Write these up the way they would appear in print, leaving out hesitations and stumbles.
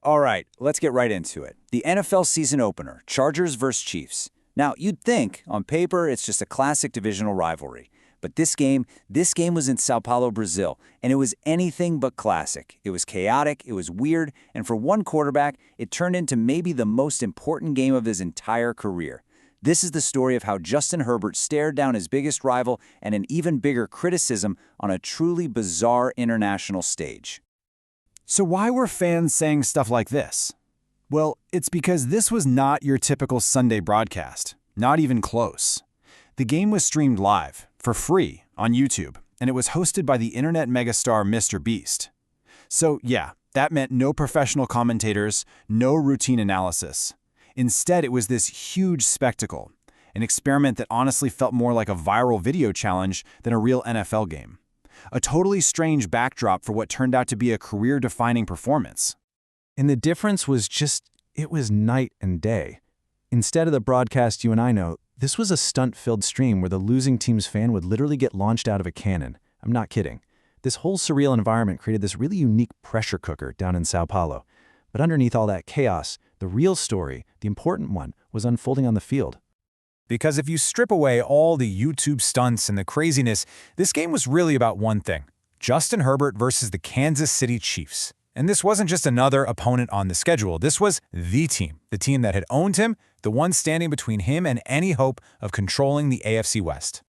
All right, let's get right into it. The NFL season opener, Chargers vs. Chiefs. Now, you'd think, on paper, it's just a classic divisional rivalry. But this game was in São Paulo, Brazil, and it was anything but classic. It was chaotic, it was weird, and for one quarterback, it turned into maybe the most important game of his entire career. This is the story of how Justin Herbert stared down his biggest rival and an even bigger criticism on a truly bizarre international stage. So why were fans saying stuff like this? Well, it's because this was not your typical Sunday broadcast. Not even close. The game was streamed live, for free, on YouTube, and it was hosted by the internet megastar MrBeast. So yeah, that meant no professional commentators, no routine analysis. Instead, it was this huge spectacle, an experiment that honestly felt more like a viral video challenge than a real NFL game. A totally strange backdrop for what turned out to be a career-defining performance. And the difference was it was night and day. Instead of the broadcast you and I know, this was a stunt-filled stream where the losing team's fan would literally get launched out of a cannon. I'm not kidding. This whole surreal environment created this really unique pressure cooker down in São Paulo. But underneath all that chaos, the real story, the important one, was unfolding on the field. Because if you strip away all the YouTube stunts and the craziness, this game was really about one thing: Justin Herbert versus the Kansas City Chiefs. And this wasn't just another opponent on the schedule. This was the team that had owned him, the one standing between him and any hope of controlling the AFC West.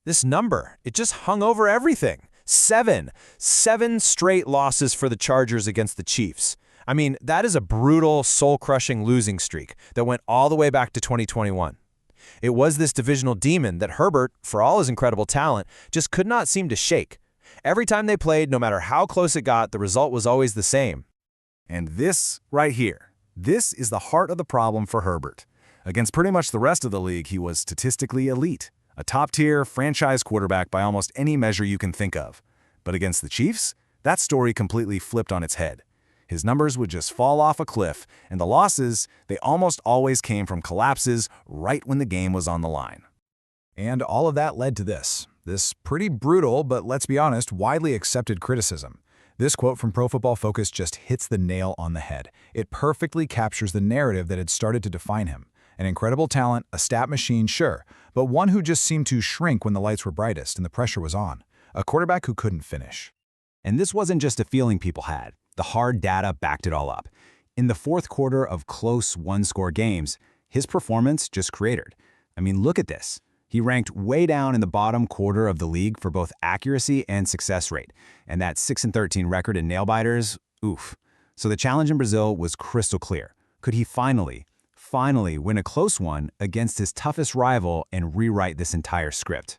This number, it just hung over everything. Seven straight losses for the Chargers against the Chiefs. I mean, that is a brutal, soul-crushing losing streak that went all the way back to 2021. It was this divisional demon that Herbert, for all his incredible talent, just could not seem to shake. Every time they played, no matter how close it got, the result was always the same. And this right here, this is the heart of the problem for Herbert. Against pretty much the rest of the league, he was statistically elite, a top-tier franchise quarterback by almost any measure you can think of. But against the Chiefs, that story completely flipped on its head. His numbers would just fall off a cliff, and the losses, they almost always came from collapses right when the game was on the line. And all of that led to this pretty brutal, but let's be honest, widely accepted criticism. This quote from Pro Football Focus just hits the nail on the head. It perfectly captures the narrative that had started to define him. An incredible talent, a stat machine, sure, but one who just seemed to shrink when the lights were brightest and the pressure was on. A quarterback who couldn't finish. And this wasn't just a feeling people had. The hard data backed it all up. In the fourth quarter of close one-score games, his performance just cratered. I mean, look at this. He ranked way down in the bottom quarter of the league for both accuracy and success rate. And that 6-13 record in nail-biters, oof. So the challenge in Brazil was crystal clear. Could he finally win a close one against his toughest rival and rewrite this entire script?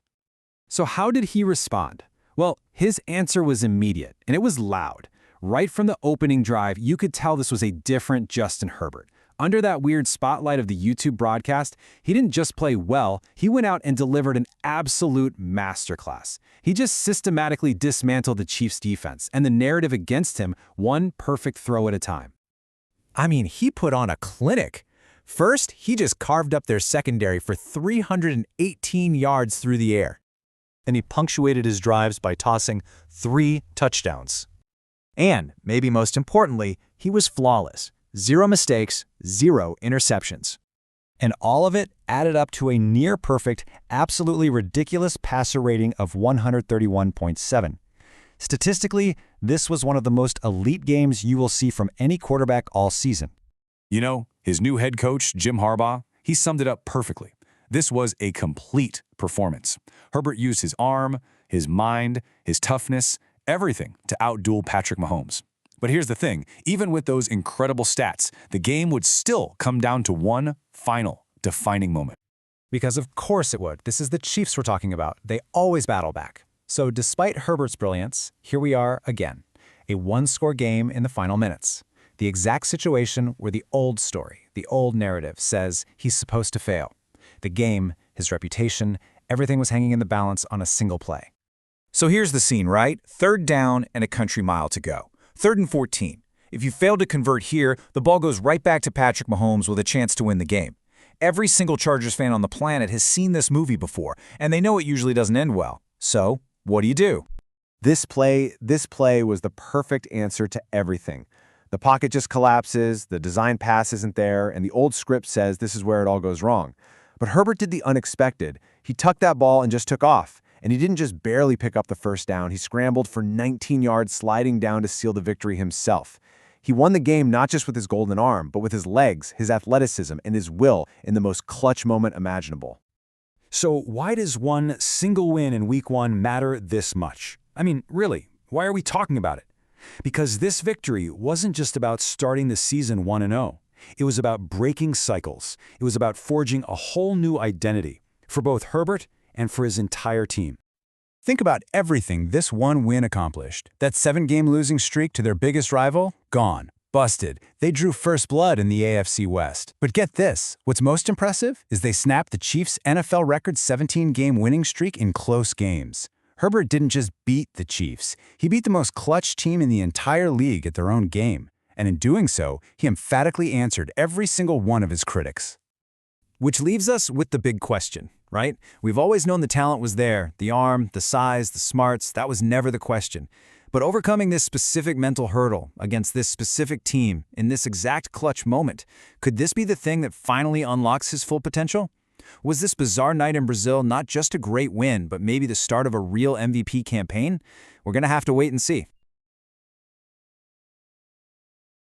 So how did he respond? Well, his answer was immediate, and it was loud. Right from the opening drive, you could tell this was a different Justin Herbert. Under that weird spotlight of the YouTube broadcast, he didn't just play well, he went out and delivered an absolute masterclass. He just systematically dismantled the Chiefs' defense and the narrative against him, one perfect throw at a time. I mean, he put on a clinic. First, he just carved up their secondary for 318 yards through the air. Then he punctuated his drives by tossing 3 touchdowns. And, maybe most importantly, he was flawless. 0 mistakes, 0 interceptions. And all of it added up to a near-perfect, absolutely ridiculous passer rating of 131.7. Statistically, this was one of the most elite games you will see from any quarterback all season. You know, his new head coach, Jim Harbaugh, he summed it up perfectly. This was a complete performance. Herbert used his arm, his mind, his toughness, everything to outduel Patrick Mahomes. But here's the thing, even with those incredible stats, the game would still come down to one final defining moment. Because of course it would. This is the Chiefs we're talking about. They always battle back. So despite Herbert's brilliance, here we are again. A one-score game in the final minutes. The exact situation where the old story, the old narrative says he's supposed to fail. The game, his reputation, everything was hanging in the balance on a single play. So here's the scene, right? 3rd down and a country mile to go. 3rd and 14. If you fail to convert here, the ball goes right back to Patrick Mahomes with a chance to win the game. Every single Chargers fan on the planet has seen this movie before, and they know it usually doesn't end well. So, what do you do? This play was the perfect answer to everything. The pocket just collapses, the design pass isn't there, and the old script says this is where it all goes wrong. But Herbert did the unexpected. He tucked that ball and just took off. And he didn't just barely pick up the first down, he scrambled for 19 yards, sliding down to seal the victory himself. He won the game not just with his golden arm, but with his legs, his athleticism, and his will in the most clutch moment imaginable. So why does one single win in Week 1 matter this much? I mean, really, why are we talking about it? Because this victory wasn't just about starting the season 1-0. It was about breaking cycles. It was about forging a whole new identity for both Herbert and for his entire team. Think about everything this one win accomplished. That 7-game losing streak to their biggest rival? Gone. Busted. They drew first blood in the AFC West. But get this, what's most impressive is they snapped the Chiefs' NFL record 17-game winning streak in close games. Herbert didn't just beat the Chiefs, he beat the most clutch team in the entire league at their own game. And in doing so, he emphatically answered every single one of his critics. Which leaves us with the big question, right? We've always known the talent was there, the arm, the size, the smarts, that was never the question. But overcoming this specific mental hurdle against this specific team in this exact clutch moment, could this be the thing that finally unlocks his full potential? Was this bizarre night in Brazil not just a great win, but maybe the start of a real MVP campaign? We're going to have to wait and see.